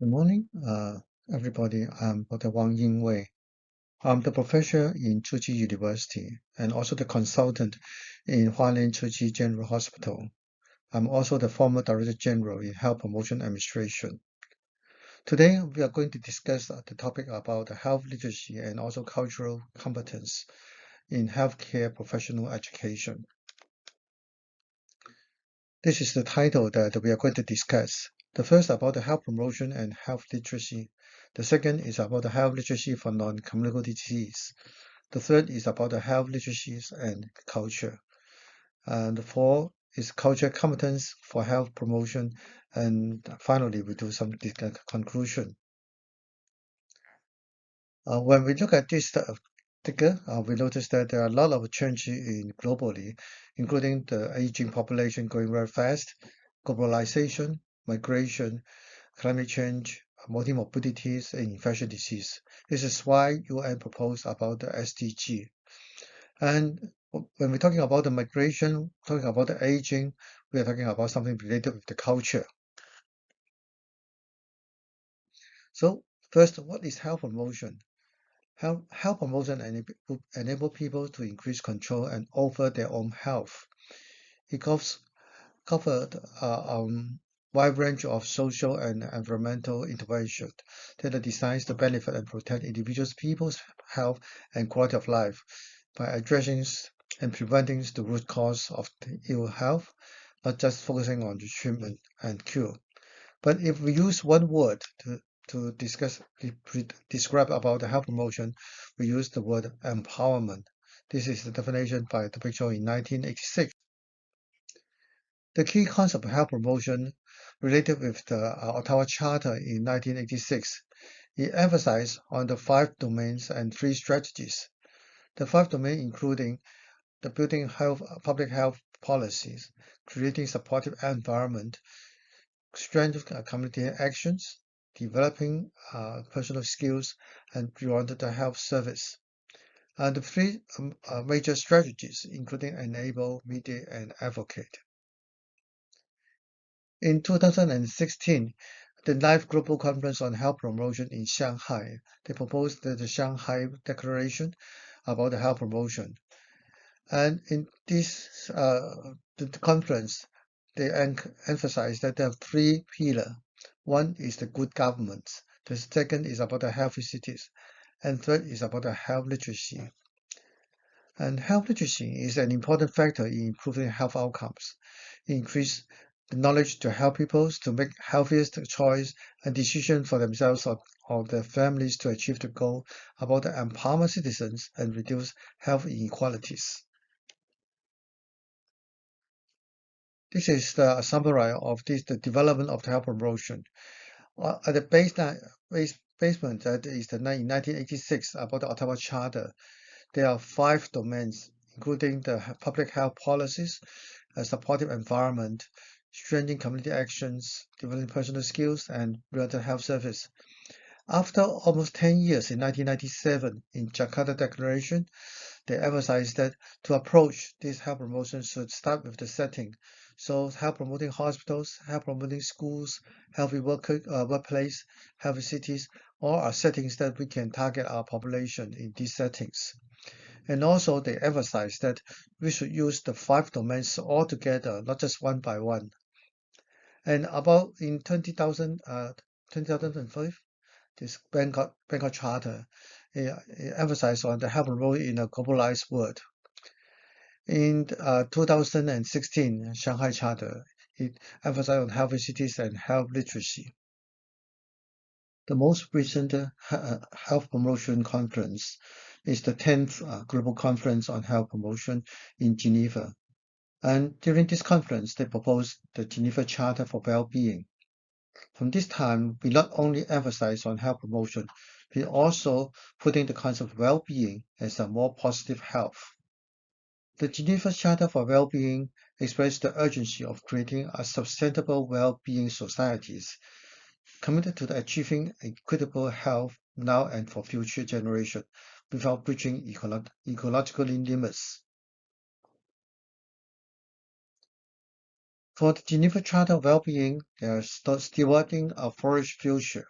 Good morning, everybody. I'm Dr. Wang Yingwei. I'm the professor in Tsuchi University and also the consultant in Hualien Tsuchi General Hospital. I'm also the former Director General in Health Promotion Administration. Today, we are going to discuss the topic about health literacy and also cultural competence in healthcare professional education. This is the title that we are going to discuss. The first about the health promotion and health literacy. The second is about the health literacy for non-communicable disease. The third is about the health literacy and culture. And the fourth is culture competence for health promotion. And finally, we do some conclusion. When we look at this figure, we notice that there are a lot of changes globally, including the aging population growing very fast, globalization, migration, climate change, multimorbidities, and infectious disease. This is why UN proposed about the SDG. And when we're talking about the migration, talking about the aging, we are talking about something related with the culture. So first, what is health promotion? Health promotion enable people to increase control and over their own health. It covered wide range of social and environmental interventions that are designed to benefit and protect individuals' people's health and quality of life by addressing and preventing the root cause of the ill health, not just focusing on the treatment and cure. But if we use one word to describe about the health promotion, we use the word empowerment. This is the definition by WHO in 1986. The key concept of health promotion related with the Ottawa Charter in 1986, it emphasized on the 5 domains and 3 strategies. The 5 domains including the building public health policies, creating supportive environment, strengthening community actions, developing personal skills, and beyond the health service. And the 3 major strategies, including enable, mediate, and advocate. In 2016, the 9th Global Conference on Health Promotion in Shanghai, they proposed the Shanghai Declaration about health promotion. And in this the conference, they emphasized that there are 3 pillars. One is the good government. The second is about the healthy cities. And third is about the health literacy. And health literacy is an important factor in improving health outcomes. It increases the knowledge to help people to make healthiest choice and decision for themselves or their families to achieve the goal about the empower citizens and reduce health inequalities. This is the summary of the development of the health promotion. At the basement that is the 1986 about the Ottawa Charter, there are 5 domains, including the public health policies, a supportive environment, strengthening community actions, developing personal skills, and mental health service. After almost 10 years in 1997, in Jakarta Declaration, they emphasized that to approach this health promotion should start with the setting. So health promoting hospitals, health promoting schools, healthy workplace, healthy cities, all are settings that we can target our population in these settings. And also they emphasize that we should use the 5 domains all together, not just one by one. And about in 2005, this Bangkok Charter emphasized on the health promotion in a globalized world. In 2016, Shanghai Charter, it emphasized on healthy cities and health literacy. The most recent health promotion conference is the 10th Global Conference on Health Promotion in Geneva. And during this conference, they proposed the Geneva Charter for Well-being. From this time, we not only emphasize on health promotion, we also putting the concept of well-being as a more positive health. The Geneva Charter for Well-being expressed the urgency of creating a sustainable well-being societies committed to achieving equitable health now and for future generations without breaching ecological limits. For the Geneva Charter of Well-being, they are stewarding a flourishing future,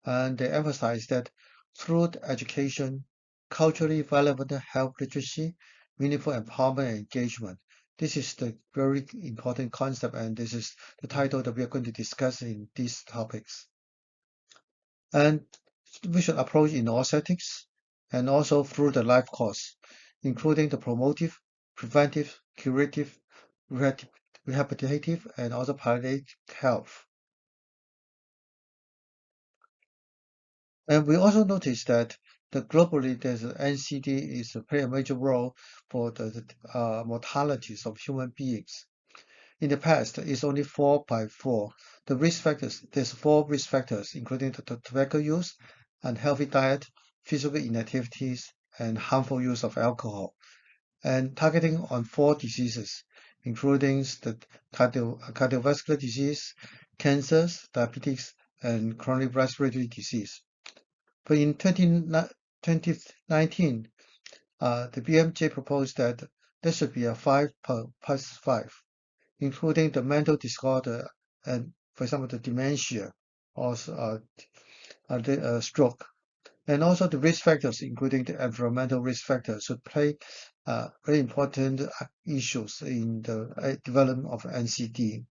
and they emphasize that through the education, culturally relevant health literacy, meaningful empowerment and engagement. This is the very important concept, and this is the title that we are going to discuss in these topics. And we should approach in all settings and also through the life course, including the promotive, preventive, curative, rehabilitative, and also palliative health. And we also noticed that globally, there's NCD is play a major role for the mortalities of human beings. In the past, it's only 4 by 4. The risk factors, there's 4 risk factors, including the tobacco use, unhealthy diet, physical inactivities, and harmful use of alcohol, and targeting on 4 diseases, including the cardiovascular disease, cancers, diabetes, and chronic respiratory disease. But in 2019, the BMJ proposed that there should be a 5 plus 5, including the mental disorder and, for example, the dementia or the stroke. And also the risk factors, including the environmental risk factors, should play very important issues in the development of NCD.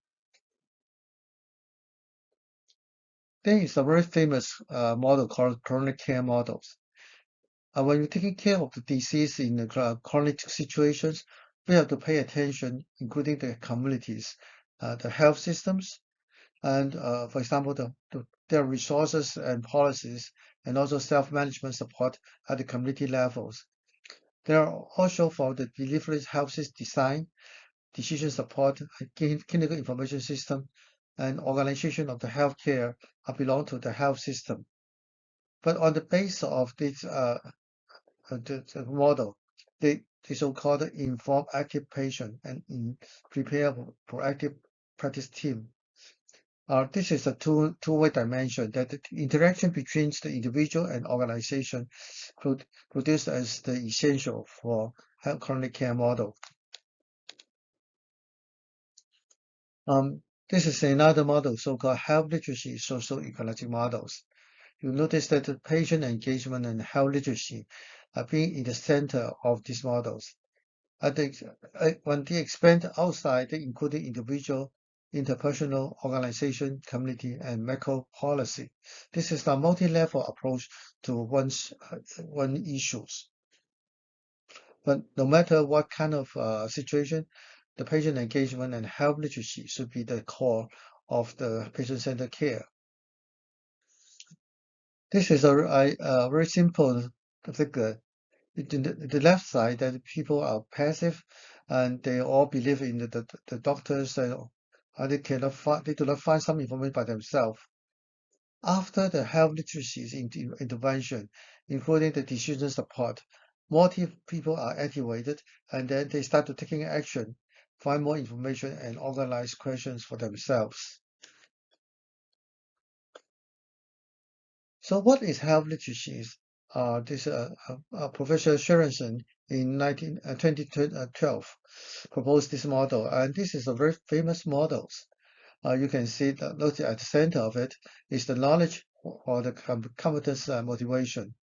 There is a very famous model called chronic care models. When you're taking care of the disease in the chronic situations, we have to pay attention, including the communities, the health systems, and, for example, their resources and policies, and also self-management support at the community levels. There are also for the delivery health system design, decision support, clinical information system, and organization of the healthcare belong to the health system. But on the basis of this the model, the so-called informed active patient and prepare proactive practice team. This is a two-way dimension that the interaction between the individual and organization produced as the essential for health chronic care model. This is another model, so-called health literacy social ecological models. You notice that the patient engagement and health literacy are being in the center of these models. When they expand outside, they include individual, interpersonal, organization, community, and macro policy. This is a multi-level approach to one issues. But no matter what kind of situation, the patient engagement and health literacy should be the core of the patient-centered care. This is a very simple figure. The left side, that people are passive and they all believe in the doctors and they do not find some information by themselves. After the health literacy intervention, including the decision support, more people are activated and then they start to taking action, find more information and organize questions for themselves. So what is health literacy? This Professor Sharonson in 2012 proposed this model, and this is a very famous model. You can see that notice at the center of it is the knowledge or the competence and motivation.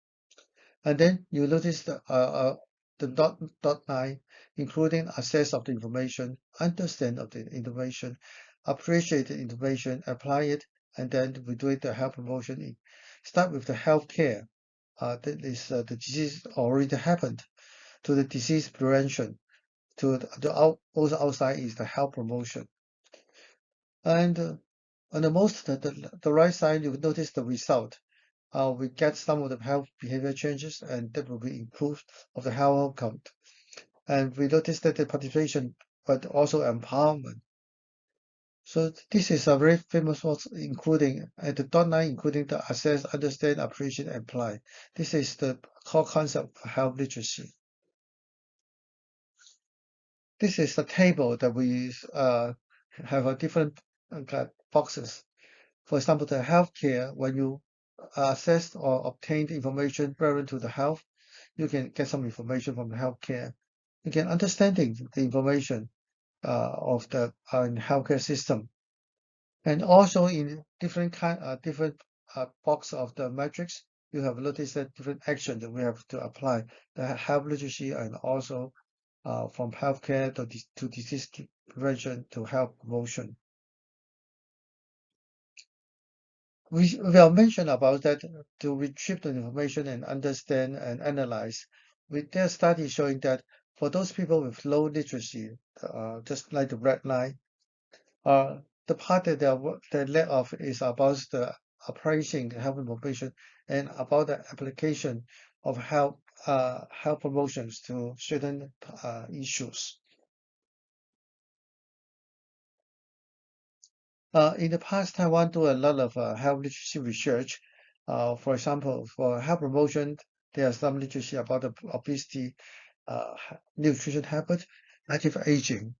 And then you notice the dot line, including access of the information, understand of the information, appreciate the information, apply it, and then we do it the health promotion. Start with the healthcare. That is the disease already happened, to the disease prevention, to also outside is the health promotion. And on the right side, you will notice the result. We get some of the health behavior changes, and that will be improved of the health outcome. And we notice that the participation, but also empowerment. So this is a very famous one, including at the dot line, including the assess, understand, appreciate, apply. This is the core concept of health literacy. This is the table that we have a different boxes. For example, the healthcare, when you assess or obtain the information relevant to the health, you can get some information from the healthcare. You can understanding the information. of the healthcare system. And also in different box of the matrix, you have noticed that different action that we have to apply the health literacy and also from healthcare to disease prevention to health promotion. We have mentioned about that to retrieve the information and understand and analyze. There are studies showing that for those people with low literacy, just like the red line, the part that they lack of is about the appraising health information and about the application of health promotions to certain issues. In the past, Taiwan do a lot of health literacy research. For example, for health promotion, there are some literacy about the obesity, nutrition habit, active aging.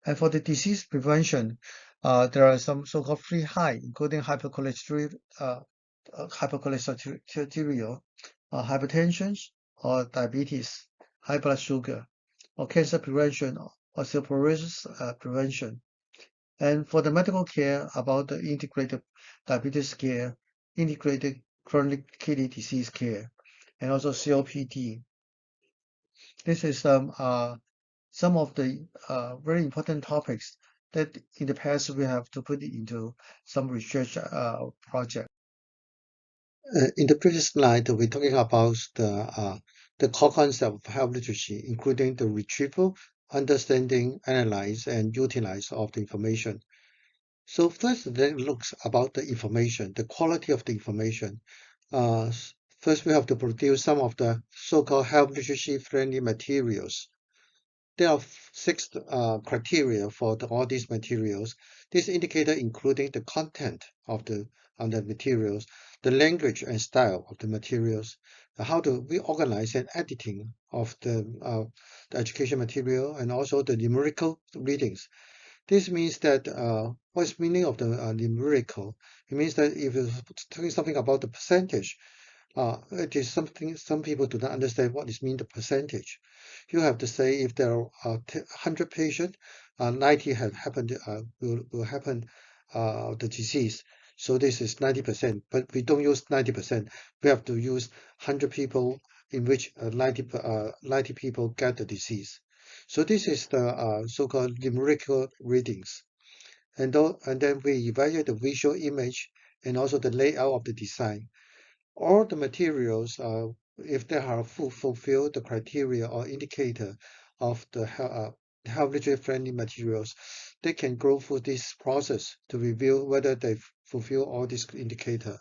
And for the disease prevention, there are some so-called free high, including hypercholesterolemia, hypertension, or diabetes, high blood sugar, or cancer prevention, osteoporosis prevention. And for the medical care, about the integrated diabetes care, integrated chronic kidney disease care, and also COPD. This is some of the very important topics that in the past we have to put it into some research project. In the previous slide, we're talking about the core concept of health literacy, including the retrieval, understanding, analyze, and utilize of the information. So first, then looks about the information, the quality of the information. First, we have to produce some of the so-called health literacy friendly materials. There are six criteria for all these materials. This indicator including the content of the materials, the language and style of the materials, how to reorganize and editing of the education material, and also the numerical readings. This means that what's meaning of the numerical? It means that if you're talking something about the percentage, it is something some people do not understand what is mean the percentage. You have to say if there are 100 patients, 90 have happened will happen the disease. So this is 90%, but we don't use 90%. We have to use 100 people in which 90 people get the disease. So this is the so-called numerical readings. And then we evaluate the visual image and also the layout of the design. All the materials, if they have fulfill the criteria or indicator of the health literacy friendly materials, they can go through this process to review whether they fulfill all these indicator.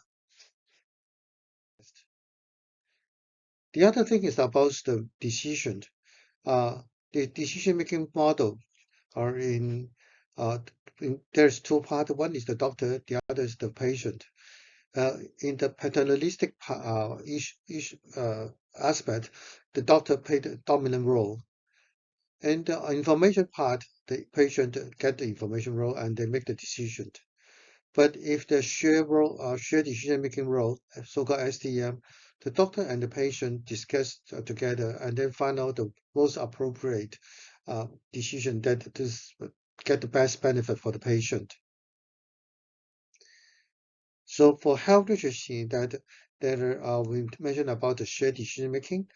The other thing is about the decision. The decision-making model are uh, there's two parts. One is the doctor, the other is the patient. In the paternalistic aspect, the doctor played a dominant role. In the information part, the patient get the information role and they make the decision. But if the shared role, shared decision-making role, so-called SDM, the doctor and the patient discuss together and then find out the most appropriate decision that to get the best benefit for the patient. So for health literacy, that there we mentioned about the shared decision making,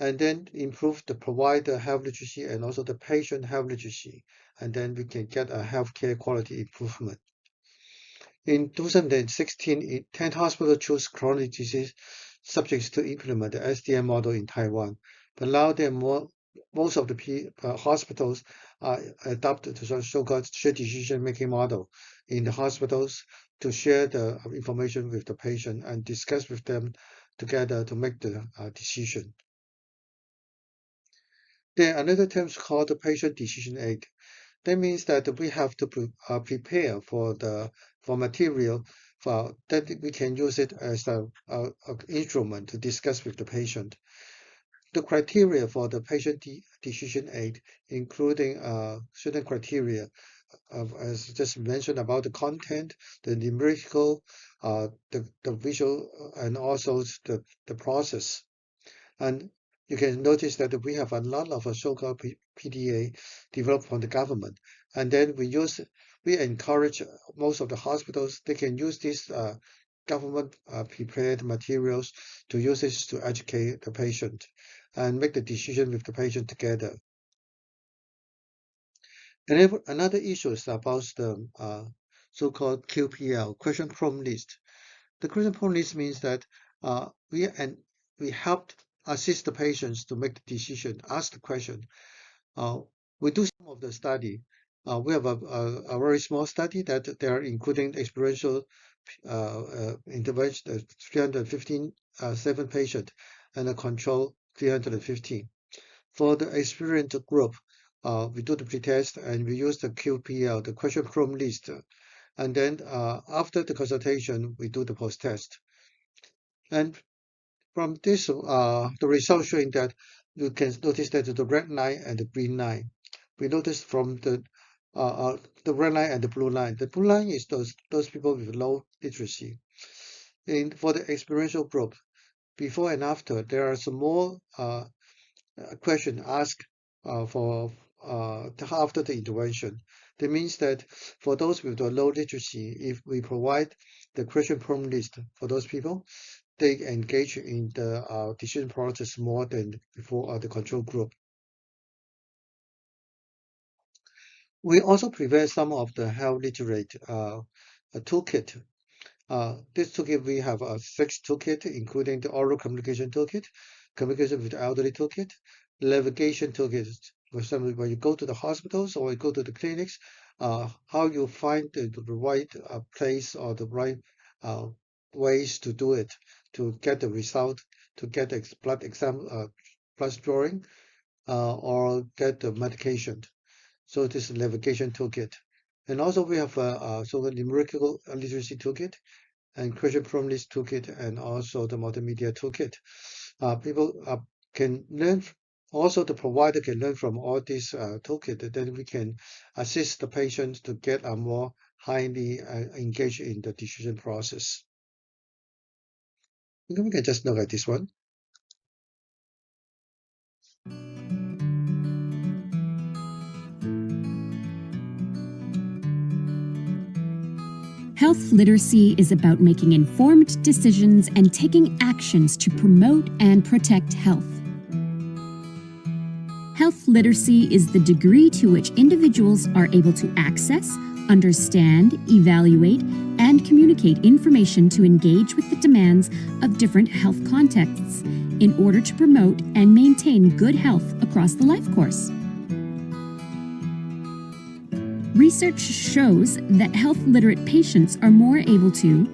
and then improve the provider health literacy and also the patient health literacy, and then we can get a healthcare quality improvement. In 2016, 10 hospitals chose chronic disease subjects to implement the SDM model in Taiwan. But now most of the hospitals adopted the so-called shared decision-making model in the hospitals to share the information with the patient and discuss with them together to make the decision. There are another term called the patient decision aid. That means that we have to prepare for material that we can use it as a instrument to discuss with the patient. The criteria for the patient decision aid, including certain criteria, as just mentioned about the content, the numerical, the visual, and also the process. And you can notice that we have a lot of so-called PDA developed from the government. And then we encourage most of the hospitals, they can use these government prepared materials to use this to educate the patient and make the decision with the patient together. And another issue is about the so-called QPL, question prompt list. The question prompt list means that we help assist the patients to make the decision, ask the question. We do some of the study. We have a very small study that they are including experiential intervention, 315 7 patients, and a control 315. For the experienced group, we do the pretest and we use the QPL, the question prompt list. And then after the consultation, we do the post-test. And from this, the results showing that you can notice that the red line and the green line. We notice from the red line and the blue line. The blue line is those people with low literacy. For the experiential group, before and after, there are some more question asked for after the intervention. That means that for those with the low literacy, if we provide the question prompt list for those people, they engage in the decision process more than before the control group. We also prepare some of the health literate toolkit. This toolkit, we have a 6 toolkit, including the oral communication toolkit, communication with the elderly toolkit, navigation toolkit. For example, when you go to the hospitals or you go to the clinics, how you find the right place or the right ways to do it, to get the result, to get the blood drawing, or get the medication. So this is navigation toolkit. And also we have a so-called numerical literacy toolkit and question prompt list toolkit, and also the multimedia toolkit. People can learn, also the provider can learn from all these toolkit, then we can assist the patient to get a more highly engaged in the decision process. We can just look at this one. Health literacy is about making informed decisions and taking actions to promote and protect health. Health literacy is the degree to which individuals are able to access, understand, evaluate, and communicate information to engage with the demands of different health contexts in order to promote and maintain good health across the life course. Research shows that health-literate patients are more able to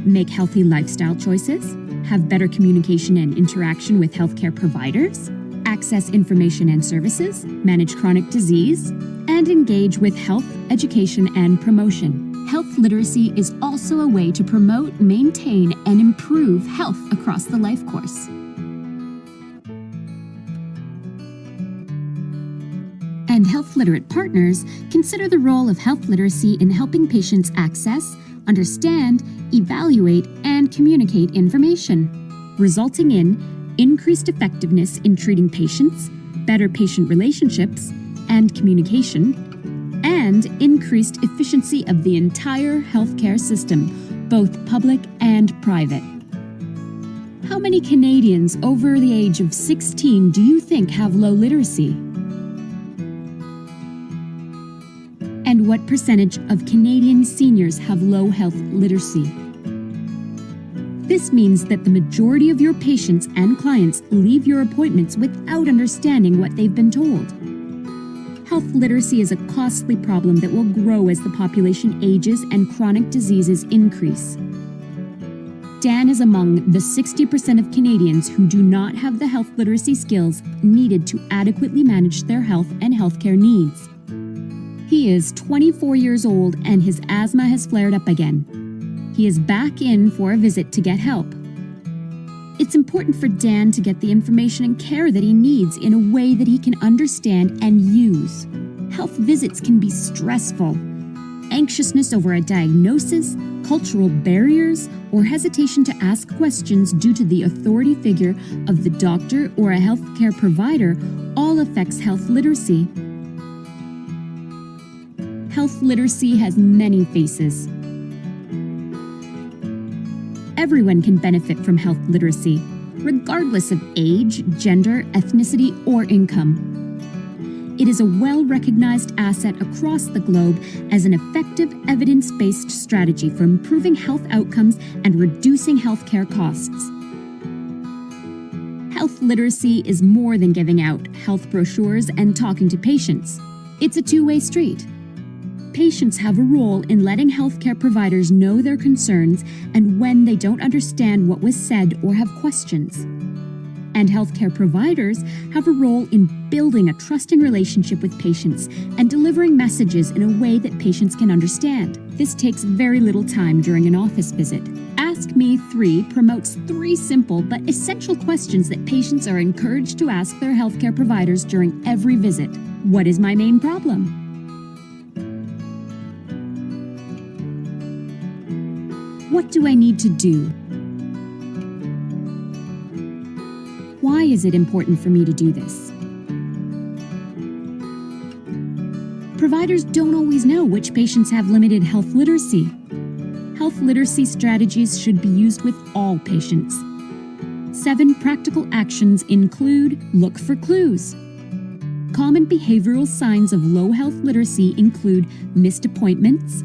make healthy lifestyle choices, have better communication and interaction with healthcare providers, access information and services, manage chronic disease, and engage with health, education, and promotion. Health literacy is also a way to promote, maintain, and improve health across the life course. And health-literate partners consider the role of health literacy in helping patients access, understand, evaluate, and communicate information, resulting in increased effectiveness in treating patients, better patient relationships and communication, and increased efficiency of the entire healthcare system, both public and private. How many Canadians over the age of 16 do you think have low literacy? And what percentage of Canadian seniors have low health literacy? This means that the majority of your patients and clients leave your appointments without understanding what they've been told. Health literacy is a costly problem that will grow as the population ages and chronic diseases increase. Dan is among the 60% of Canadians who do not have the health literacy skills needed to adequately manage their health and healthcare needs. He is 24 years old and his asthma has flared up again. He is back in for a visit to get help. It's important for Dan to get the information and care that he needs in a way that he can understand and use. Health visits can be stressful, anxiousness over a diagnosis, cultural barriers, or hesitation to ask questions due to the authority figure of the doctor or a healthcare provider all affects health literacy. Health literacy has many faces. Everyone can benefit from health literacy, regardless of age, gender, ethnicity, or income. It is a well-recognized asset across the globe as an effective evidence-based strategy for improving health outcomes and reducing healthcare costs. Health literacy is more than giving out health brochures and talking to patients. It's a two-way street. Patients have a role in letting healthcare providers know their concerns and when they don't understand what was said or have questions. And healthcare providers have a role in building a trusting relationship with patients and delivering messages in a way that patients can understand. This takes very little time during an office visit. Ask Me 3 promotes 3 simple but essential questions that patients are encouraged to ask their healthcare providers during every visit. What is my main problem? What do I need to do? Why is it important for me to do this? Providers don't always know which patients have limited health literacy. Health literacy strategies should be used with all patients. 7 practical actions include: look for clues. Common behavioral signs of low health literacy include missed appointments,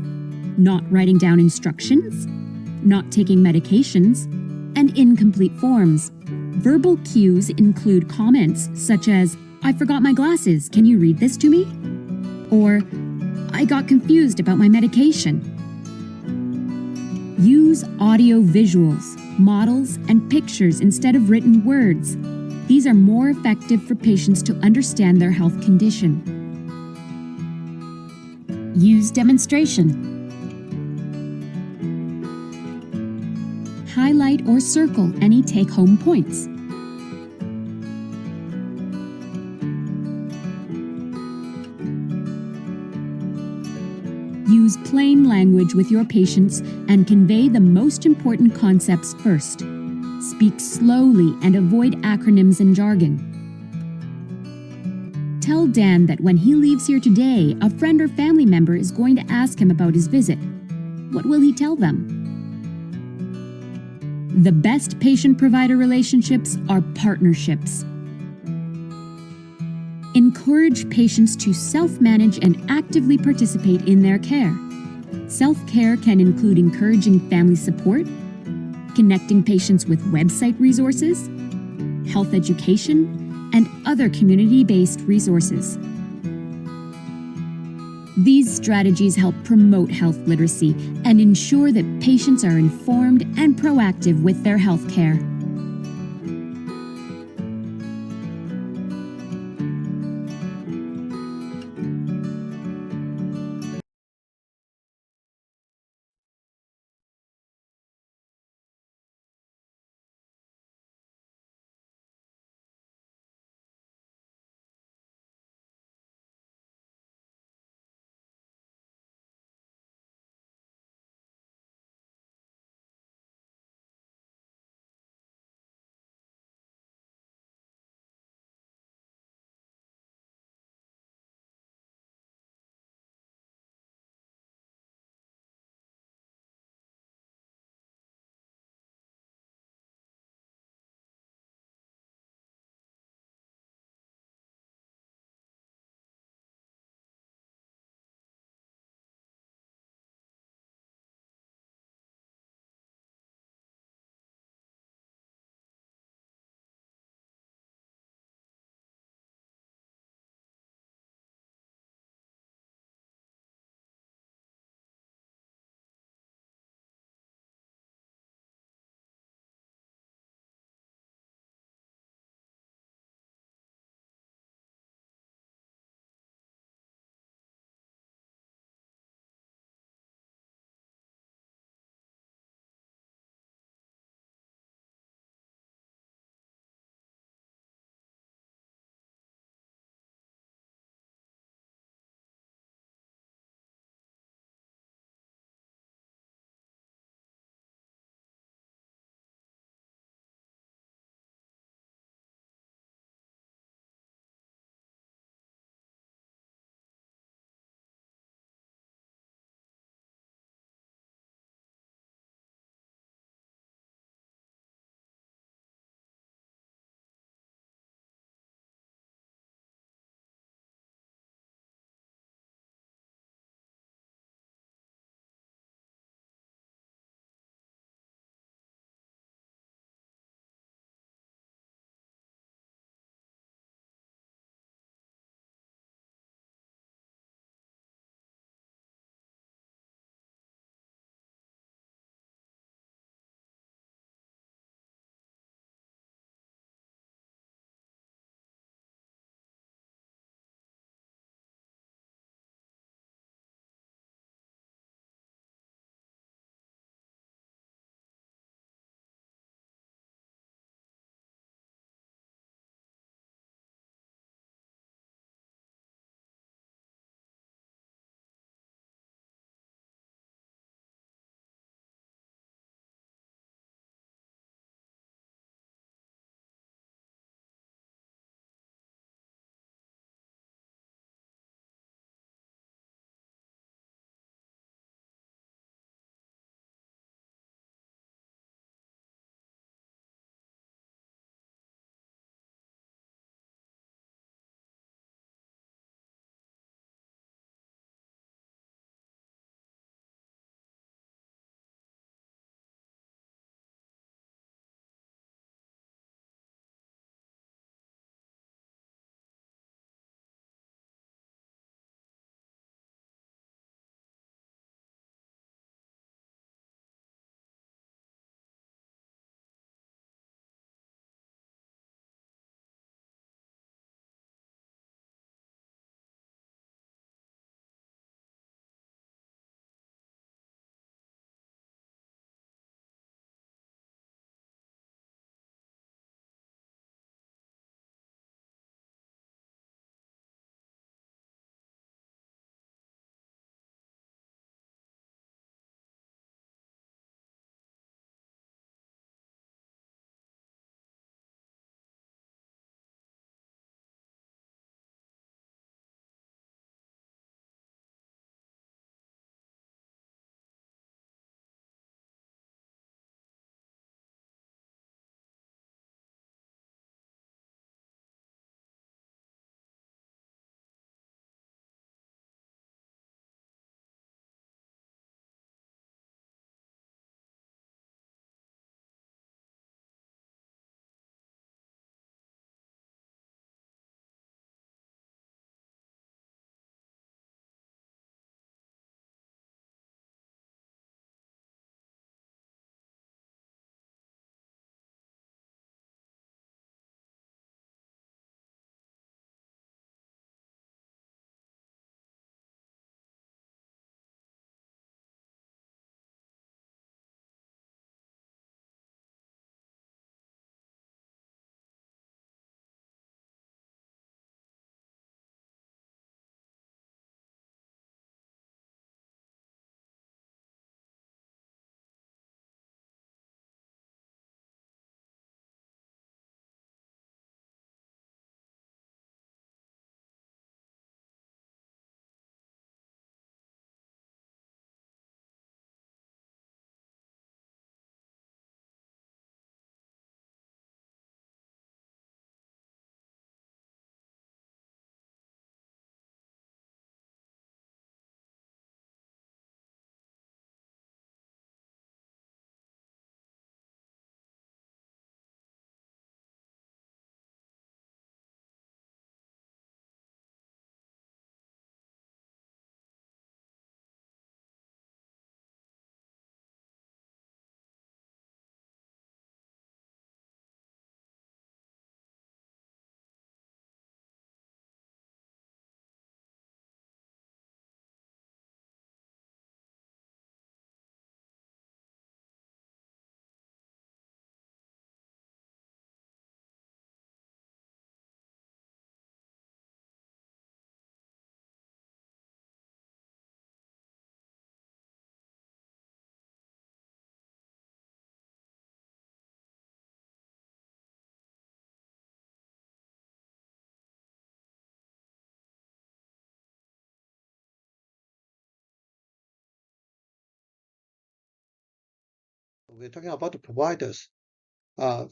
not writing down instructions, not taking medications, and incomplete forms. Verbal cues include comments such as, "I forgot my glasses, can you read this to me?" Or, "I got confused about my medication." Use audio visuals, models, and pictures instead of written words. These are more effective for patients to understand their health condition. Use demonstration. Highlight or circle any take-home points. Use plain language with your patients and convey the most important concepts first. Speak slowly and avoid acronyms and jargon. Tell Dan that when he leaves here today, a friend or family member is going to ask him about his visit. What will he tell them? The best patient-provider relationships are partnerships. Encourage patients to self-manage and actively participate in their care. Self-care can include encouraging family support, connecting patients with website resources, health education, and other community-based resources. These strategies help promote health literacy and ensure that patients are informed and proactive with their health care. we're talking about the providers. Uh,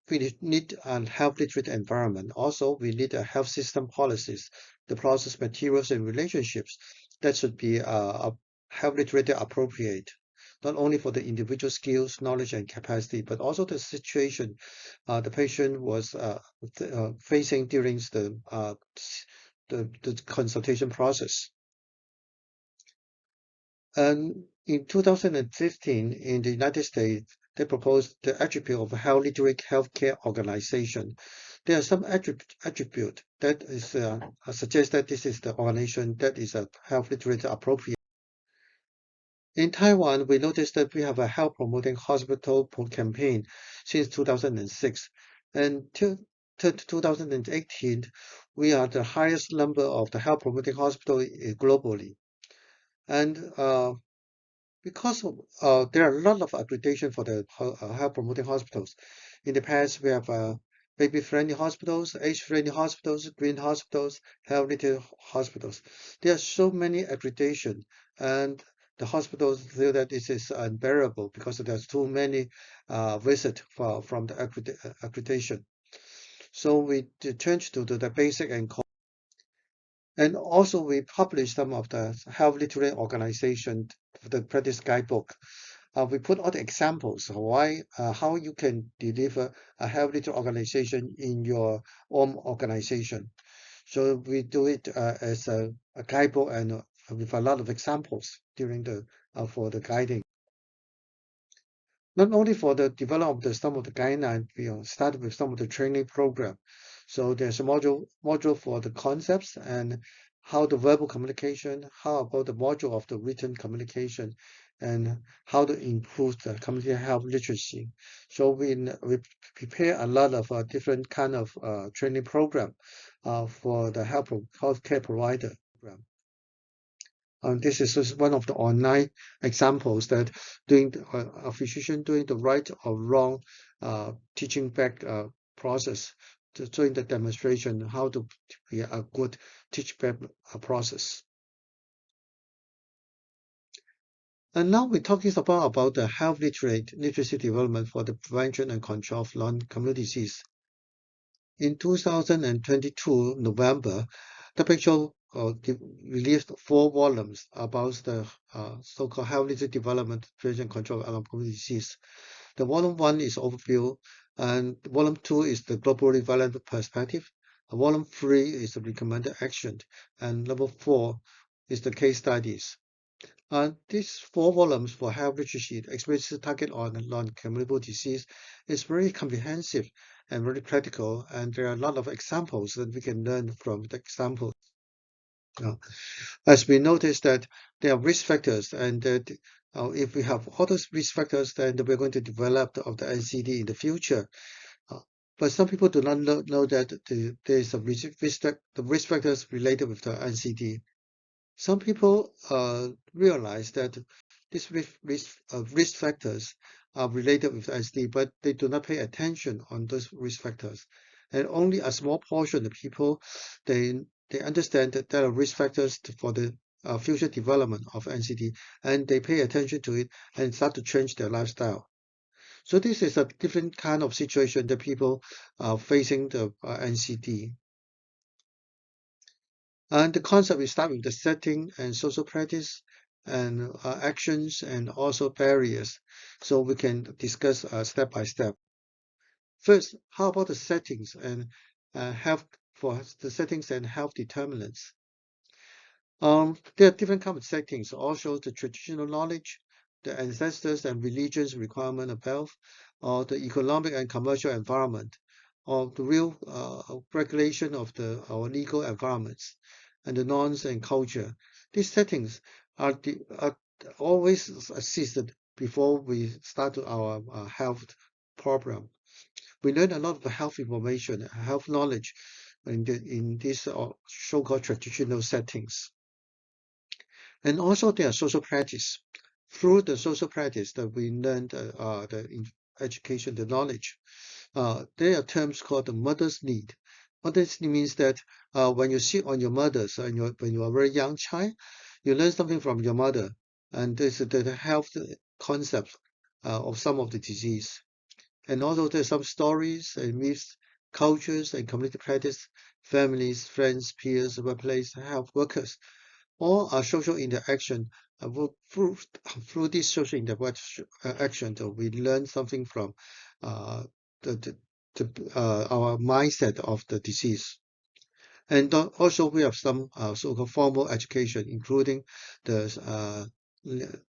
we need a health literate environment. Also, we need a health system policies, the process, materials, and relationships that should be health literate appropriate, not only for the individual skills, knowledge, and capacity, but also the situation the patient was facing during the consultation process. And in 2015, in the United States, they proposed the attribute of a health literate healthcare organization. There are some attribute that is suggest that this is the organization that is a health literate appropriate. In Taiwan, we noticed that we have a health promoting hospital campaign since 2006. And till 2018, we are the highest number of the health promoting hospital globally. And because there are a lot of accreditation for the health promoting hospitals. In the past, we have baby-friendly hospitals, age-friendly hospitals, green hospitals, health hospitals. There are so many accreditation, and the hospitals feel that this is unbearable because there's too many visits from the accreditation. So we changed to the basic and also we publish some of the health literate organization, the practice guidebook. We put all the examples of how you can deliver a health literate organization in your own organization. So we do it as a guidebook and with a lot of examples during for the guiding. Not only for the development of some of the guidelines, we started with some of the training program. So there's a module for the concepts and how the verbal communication, how about the module of the written communication, and how to improve the community health literacy. So we prepare a lot of different kind of training program for the healthcare provider program. This is just one of the online examples that doing a physician doing the right or wrong teaching back process, doing the demonstration how to be a good teach back process. And now we're talking about the health literacy development for the prevention and control of non-communicable disease. In 2022 November, WHO released 4 volumes about the so-called health literacy development, prevention, and control of non-communicable disease. The volume 1 is overview, and volume 2 is the globally relevant perspective. Volume 3 is the recommended action, and number 4 is the case studies. These 4 volumes for health literacy, especially target on non-communicable disease, is very comprehensive and very practical, and there are a lot of examples that we can learn from the examples. As we noticed that there are risk factors, and that if we have all those risk factors, then we're going to develop the NCD in the future. But some people do not know that there is a the risk factors related with the NCD. Some people realize that these risk factors are related with NCD, but they do not pay attention on those risk factors. And only a small portion of people they understand that there are risk factors for the future development of NCD, and they pay attention to it and start to change their lifestyle. So this is a different kind of situation that people are facing the NCD. And the concept we start with the setting and social practice and actions and also barriers. So we can discuss step by step. First, how about the settings and health for the settings and health determinants? There are different kinds of settings. Also, the traditional knowledge, the ancestors and religions requirement of health, or the economic and commercial environment, or the real regulation of our legal environments, and the norms and culture. These settings are always assisted before we start our health program. We learn a lot of health information, health knowledge in these so-called traditional settings. And also there are social practice. Through the social practice that we learn the education, the knowledge, there are terms called the mother's need. Mother's need means that when you sit on your mother's and when you are a very young child, you learn something from your mother. And this is the health concept of some of the disease. And also there's some stories and myths, cultures and community practice, families, friends, peers, workplace, health workers, all are social interaction. Through, through this social interaction, we learn something from uh, the, our mindset of the disease. And also we have some so-called formal education, including the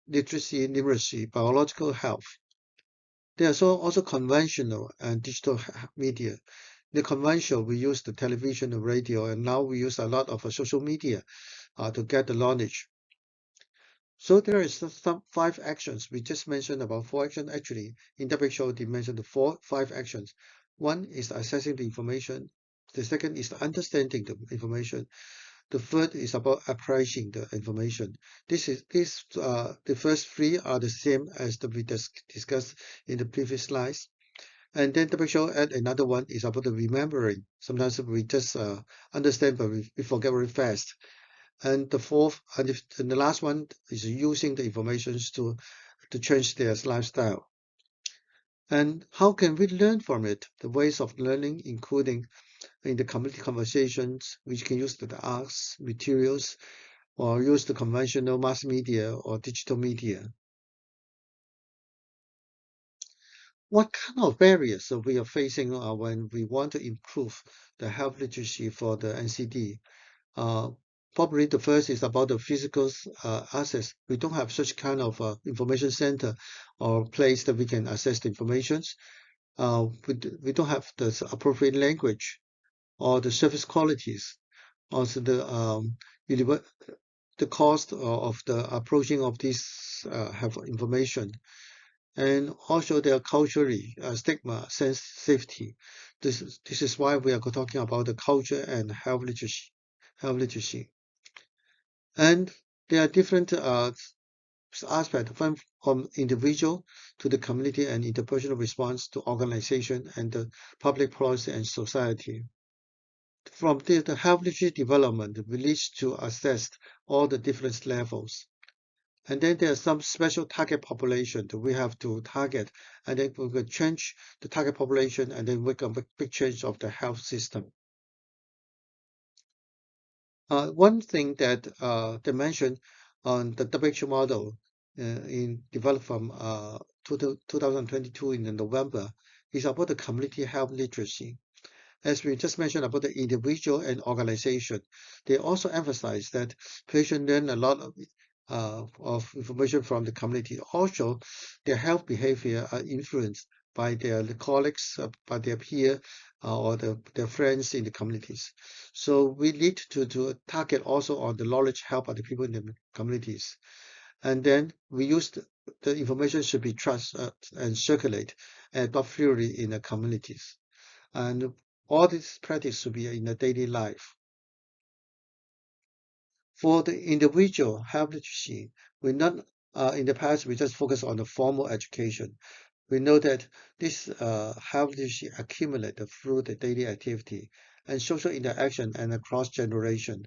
literacy, numeracy, biological health. There are also conventional and digital media. The conventional, we use the television, the radio, and now we use a lot of social media to get the knowledge. So there is some 5 actions. We just mentioned about 4 actions. Actually, in WHO, they mentioned the 5 actions. One is assessing the information. The second is understanding the information. The third is about appraising the information. The first 3 are the same as we discussed in the previous slides. And then WHO add another one is about the remembering. Sometimes we just understand, but we forget very fast. And the fourth and the last one is using the information to change their lifestyle. And how can we learn from it? The ways of learning, including in the community conversations, which can use the arts, materials, or use the conventional mass media or digital media. What kind of barriers we are facing when we want to improve the health literacy for the NCD? Uh, Probably the first is about the physical access. We don't have such kind of information center or place that we can access the information. We don't have the appropriate language or the service qualities. Also, the cost of the approaching of this have information, and also there are culturally stigma, sense safety. This is why we are talking about the culture and health literacy. Health literacy. And there are different aspects from individual to the community and interpersonal response to organization and the public policy and society. From the health literacy development, we need to assess all the different levels. And then there are some special target population that we have to target, and then we will change the target population and then make a big change of the health system. One thing that they mentioned on the WHO model in developed from 2022 in November is about the community health literacy. As we just mentioned about the individual and organization, they also emphasize that patients learn a lot of information from the community. Also, their health behavior are influenced by their colleagues, by their peer, or their friends in the communities. So we need to target also on the knowledge help of the people in the communities. And then we use the information should be trusted and circulate and not freely in the communities. And all this practice should be in the daily life. For the individual health literacy, we not in the past we just focus on the formal education. We know that this health literacy accumulated through the daily activity and social interaction and across generation.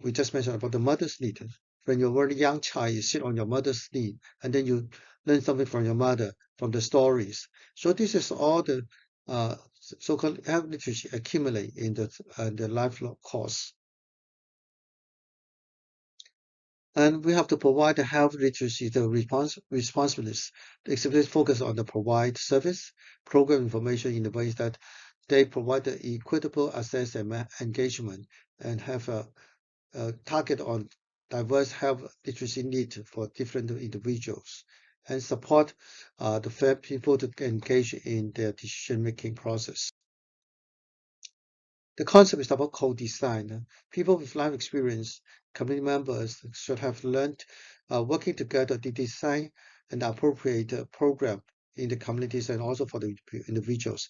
We just mentioned about the mother's need. When you're a very young child, you sit on your mother's knee and then you learn something from your mother, from the stories. So this is all the so-called health literacy accumulate in the lifelong course. And we have to provide the health literacy, the responsibilities. The exhibitors focus on the provide service, program information in the ways that they provide the equitable access and engagement and have a target on diverse health literacy needs for different individuals and support the fair people to engage in their decision-making process. The concept is about co-design. People with life experience, community members should have learned working together to design an appropriate program in the communities and also for the individuals.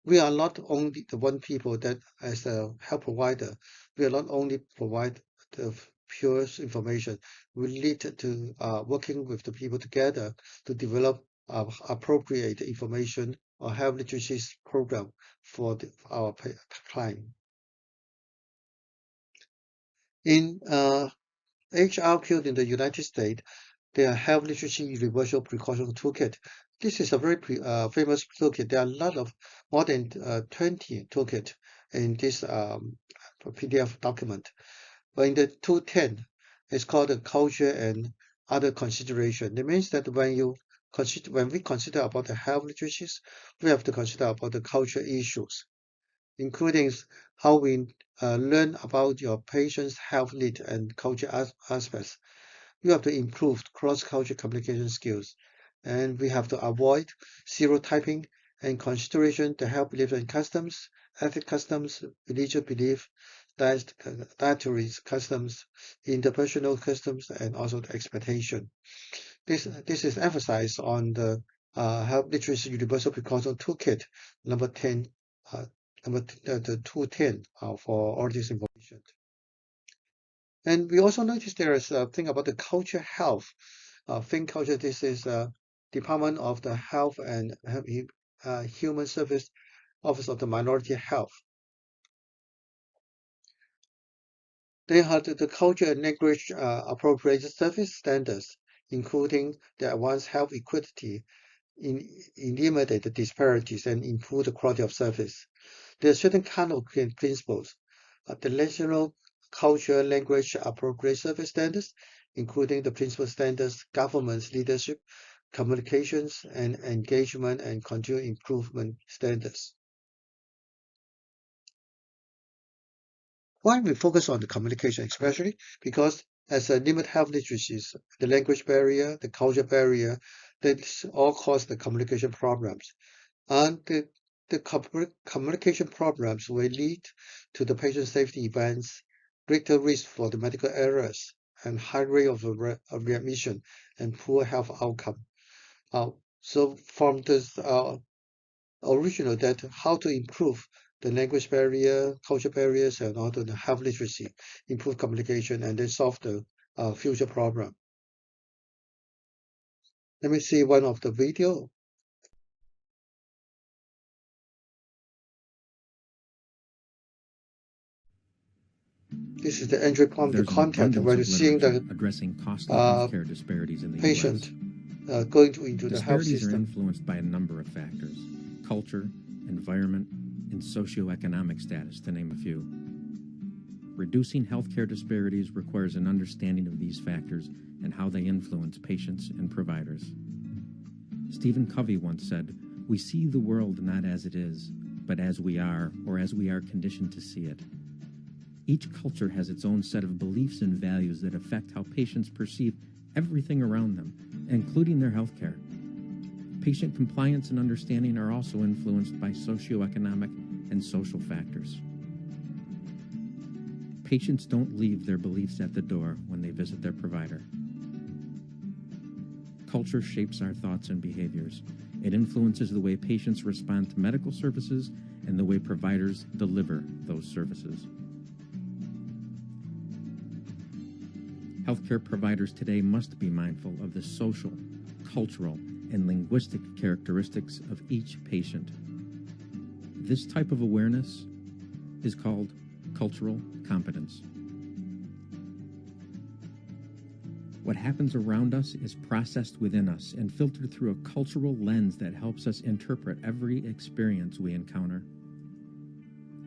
We are not only the one people that as a health provider, we are not only provide the pure information. We need to working with the people together to develop appropriate information or health literacy program for our client. In HRQ in the United States, Their Health Literacy Universal Precaution Toolkit. This is a very famous toolkit. There are a lot of more than 20 toolkit in this PDF document. But in the 210, it's called the culture and other consideration. It means that when we consider about the health literacies, we have to consider about the culture issues, including how we learn about your patient's health need and culture aspects. You have to improve cross-cultural communication skills, and we have to avoid stereotyping and consideration the health beliefs and customs, ethnic customs, religious belief, dietary customs, interpersonal customs, and also the expectation. This is emphasized on the Health Literacy Universal Precaution Toolkit number 10, the 210 for all this information. And we also noticed there is a thing about the culture health. Think culture, this is Department of the Health and Human Service Office of the Minority Health. They had the culture and language appropriate service standards, including the advanced health equity, eliminate the disparities and improve the quality of service. There are certain kind of principles. The national culture, language, appropriate service standards, including the principal standards, government's leadership, communications and engagement, and continuous improvement standards. Why we focus on the communication, especially because as a limited health literacies, the language barrier, the culture barrier, that all cause the communication problems. And the communication problems will lead to the patient safety events, greater risk for the medical errors, and high rate of readmission and poor health outcome. So from this original that how to improve the language barrier, culture barriers, and also the health literacy, improve communication, and then solve the future problem. Let me see one of the video. This is the entry point, the content where you're seeing the addressing costly healthcare disparities in the patient US. Going into the health Disparities are system. influenced by a number of factors: culture, environment, and socioeconomic status, to name a few. Reducing healthcare disparities requires an understanding of these factors and how they influence patients and providers. Stephen Covey once said, "We see the world not as it is, but as we are, or as we are conditioned to see it." Each culture has its own set of beliefs and values that affect how patients perceive everything around them, including their health care. Patient compliance and understanding are also influenced by socioeconomic and social factors. Patients don't leave their beliefs at the door when they visit their provider. Culture shapes our thoughts and behaviors. It influences the way patients respond to medical services and the way providers deliver those services. Healthcare providers today must be mindful of the social, cultural, and linguistic characteristics of each patient. This type of awareness is called cultural competence. What happens around us is processed within us and filtered through a cultural lens that helps us interpret every experience we encounter.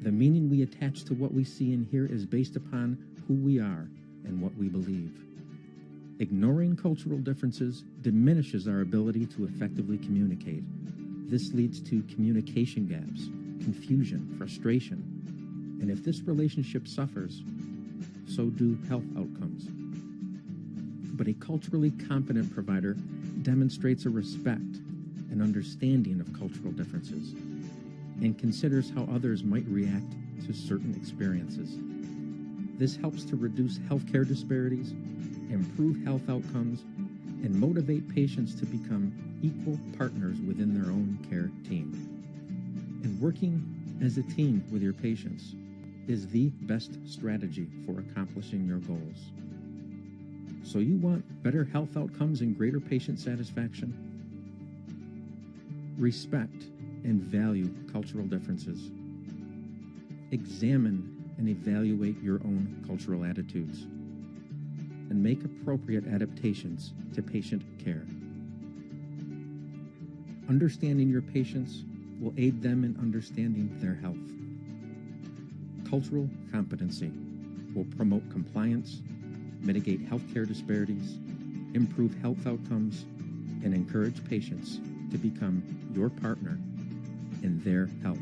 The meaning we attach to what we see and hear is based upon who we are and what we believe. Ignoring cultural differences diminishes our ability to effectively communicate. This leads to communication gaps, confusion, frustration, and if this relationship suffers, so do health outcomes. But a culturally competent provider demonstrates a respect and understanding of cultural differences and considers how others might react to certain experiences. This helps to reduce healthcare disparities, improve health outcomes, and motivate patients to become equal partners within their own care team. And working as a team with your patients is the best strategy for accomplishing your goals. So you want better health outcomes and greater patient satisfaction? Respect and value cultural differences. Examine and evaluate your own cultural attitudes. and make appropriate adaptations to patient care. Understanding your patients will aid them in understanding their health. Cultural competency will promote compliance, mitigate healthcare disparities, improve health outcomes, and encourage patients to become your partner in their health.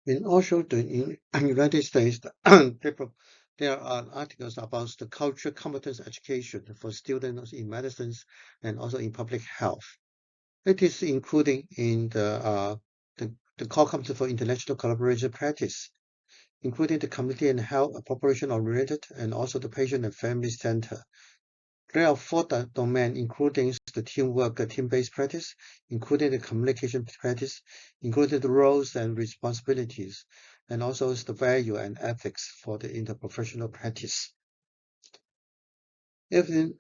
In also the United States, there are articles about the cultural competence education for students in medicine and also in public health. It is including in the core competence for international collaboration practice, including the community and health, population oriented, and also the patient and family center. There are four domains, including the teamwork, team-based practice, including the communication practice, including the roles and responsibilities, and also the value and ethics for the interprofessional practice. If we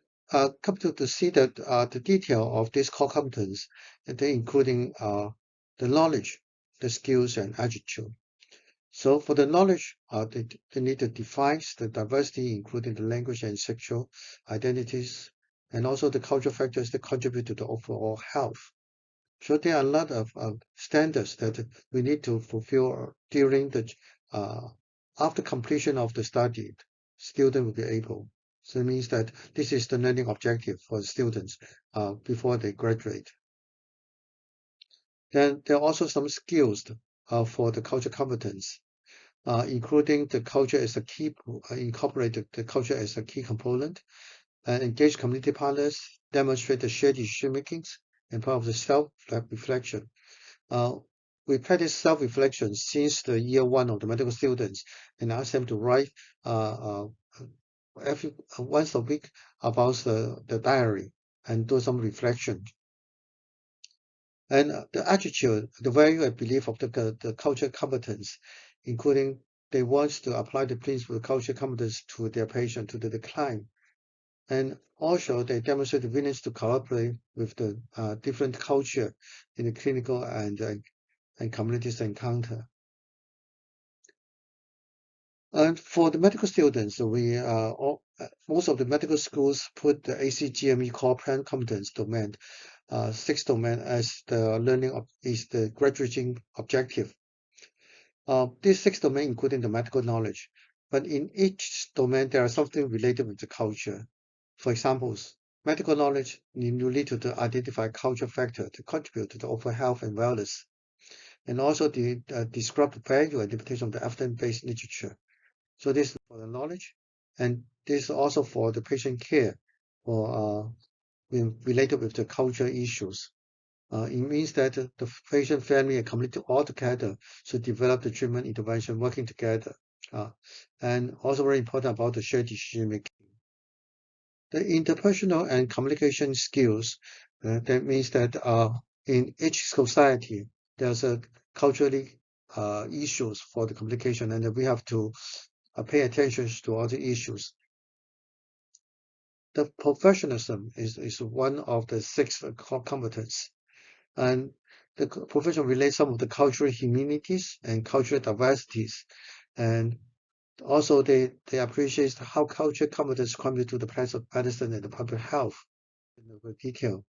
come to see the detail of this core competence, and then including the knowledge, the skills, and attitude. So for the knowledge, they need to define the diversity, including the language and sexual identities, and also the cultural factors that contribute to the overall health. So there are a lot of standards that we need to fulfill during the after completion of the study. Student will be able. So it means that this is the learning objective for the students before they graduate. Then there are also some skills for the cultural competence. including the culture as a key, incorporate the culture as a key component, and engage community partners, demonstrate the shared decision makings, and part of the self-reflection. We practice self-reflection since the year one of the medical students and ask them to write once a week about the diary and do some reflection. And the attitude, the value and belief of the culture competence, including they want to apply the principle of culture competence to their patient, to the client. And also they demonstrate the willingness to cooperate with the different culture in the clinical and communities encounter. And for the medical students, most of the medical schools put the ACGME core plan competence domain, 6 domain as the is the graduating objective. These 6 domains including the medical knowledge, but in each domain there are something related with the culture. For examples, medical knowledge, you need to identify culture factor to contribute to the overall health and wellness, and also describe the value and interpretation of the evidence-based literature. So this is for the knowledge, and this is also for the patient care, or related with the culture issues. It means that the patient, family, and community all together should develop the treatment intervention working together. And also very important about the shared decision making. The interpersonal and communication skills, that means that in each society, there's a culturally issues for the communication, and we have to pay attention to all the issues. The professionalism is one of the 6 competence, and the profession relates some of the cultural humanities and cultural diversities, and also they appreciate how culture competence contribute to the practice of medicine and the public health in detail.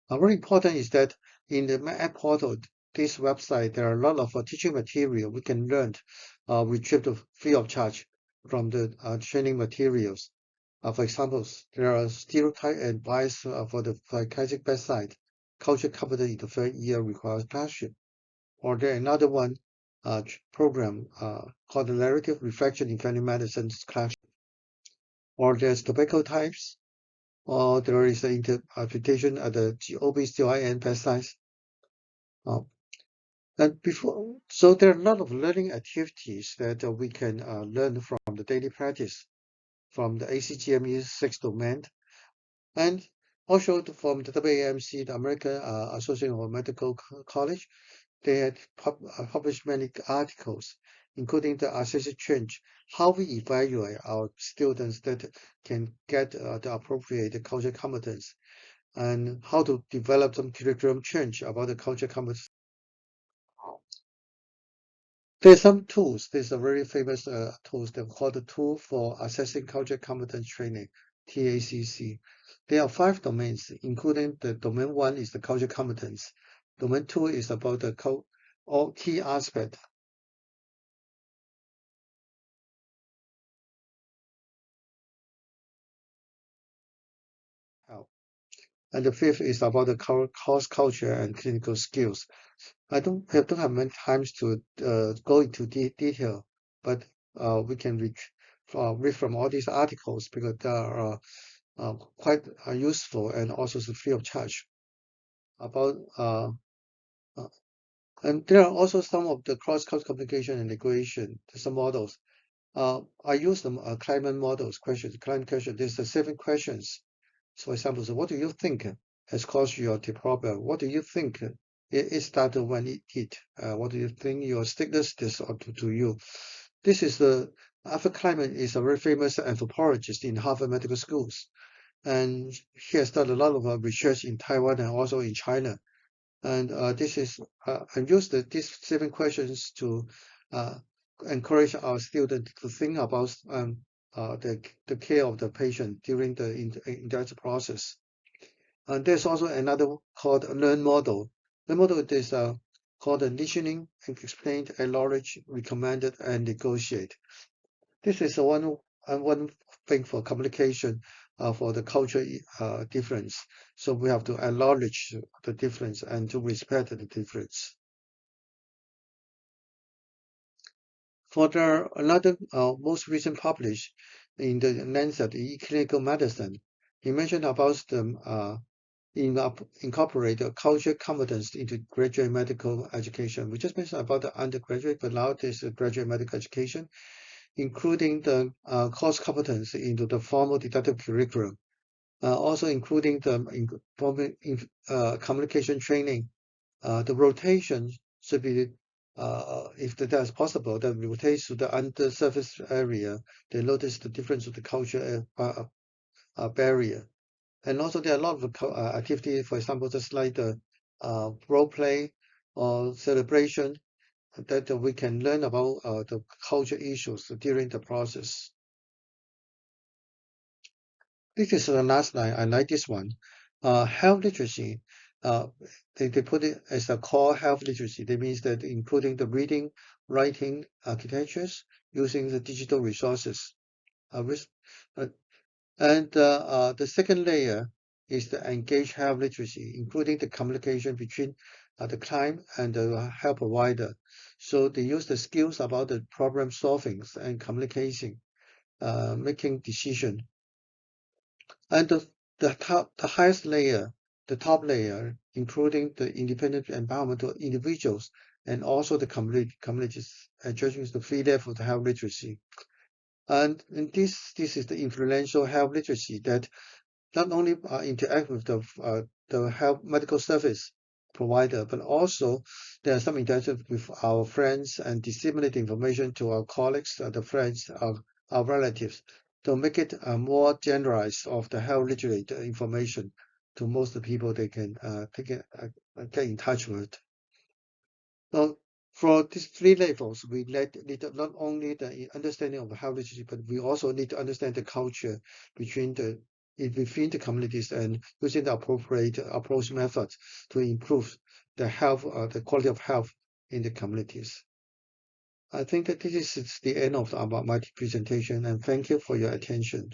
Very important is that in the app portal, this website, there are a lot of teaching material we can learn, retrieved free of charge from the training materials. For example, there are stereotype and bias for the psychiatric bedside. Culture competence in the 3rd year requires classroom. Or there another one program called the Narrative Reflection in Family Medicine class. Or there's tobacco types, or there is the interpretation of the OB/GYN pesticides. And so there are a lot of learning activities that we can learn from the daily practice, from the ACGME 6 domain, and also from the WAMC, the American Association of Medical College. They had published many articles, including the assessment change, how we evaluate our students that can get the appropriate culture competence, and how to develop some curriculum change about the culture competence. There's some tools. There's a very famous tools that called the Tool for Assessing Culture Competence Training, TACC. There are 5 domains, including the domain 1 is the culture competence. Domain 2 is about the all key aspect. And the 5th is about the course culture and clinical skills. I don't have many times to go into detail, but we can read from all these articles because they are quite useful and also free of charge. About and there are also some of the cross-cultural communication and negotiation, some models. I use them climate models climate question. There's the 7 questions. So, for example, so what do you think has caused your problem? What do you think it started when it hit? What do you think your sickness is to you? This is Arthur Kleinman is a very famous anthropologist in Harvard Medical Schools, and he has done a lot of research in Taiwan and also in China. And this is I use these 7 questions to encourage our students to think about the care of the patient during the entire process. And there's also another called a learn model. The model is called the listening, explained, acknowledge, recommended, and negotiate. This is one thing for communication for the culture difference. So we have to acknowledge the difference and to respect the difference. For the another most recent published in the Lancet Clinical Medicine, he mentioned about the incorporate the culture competence into graduate medical education. We just mentioned about the undergraduate, but now there's a graduate medical education, including the course competence into the formal didactic curriculum, also including the communication training. The rotation should be, if that's possible, the rotation to the undersurface area. They notice the difference of the culture barrier. And also there are a lot of activity, for example, just like the role play or celebration that we can learn about the culture issues during the process. This is the last line. I like this one. Health literacy, they put it as a core health literacy. That means that including the reading, writing architectures, using the digital resources. And the second layer is the engaged health literacy, including the communication between the client and the health provider. So they use the skills about the problem solving and communication, making decision. And the highest layer, the top layer, including the independent environmental individuals and also the communities, addressing the three levels of the health literacy. And this is the influential health literacy that not only interact with the health medical service provider, but also there are some interaction with our friends and disseminate information to our colleagues, the friends, our relatives, to make it more generalized of the health literate information to most of the people they can get in touch with. So for these three levels, we need not only the understanding of health literacy, but we also need to understand the culture within the communities and using the appropriate approach methods to improve the health, the quality of health in the communities. I think that this is the end of my presentation, and thank you for your attention.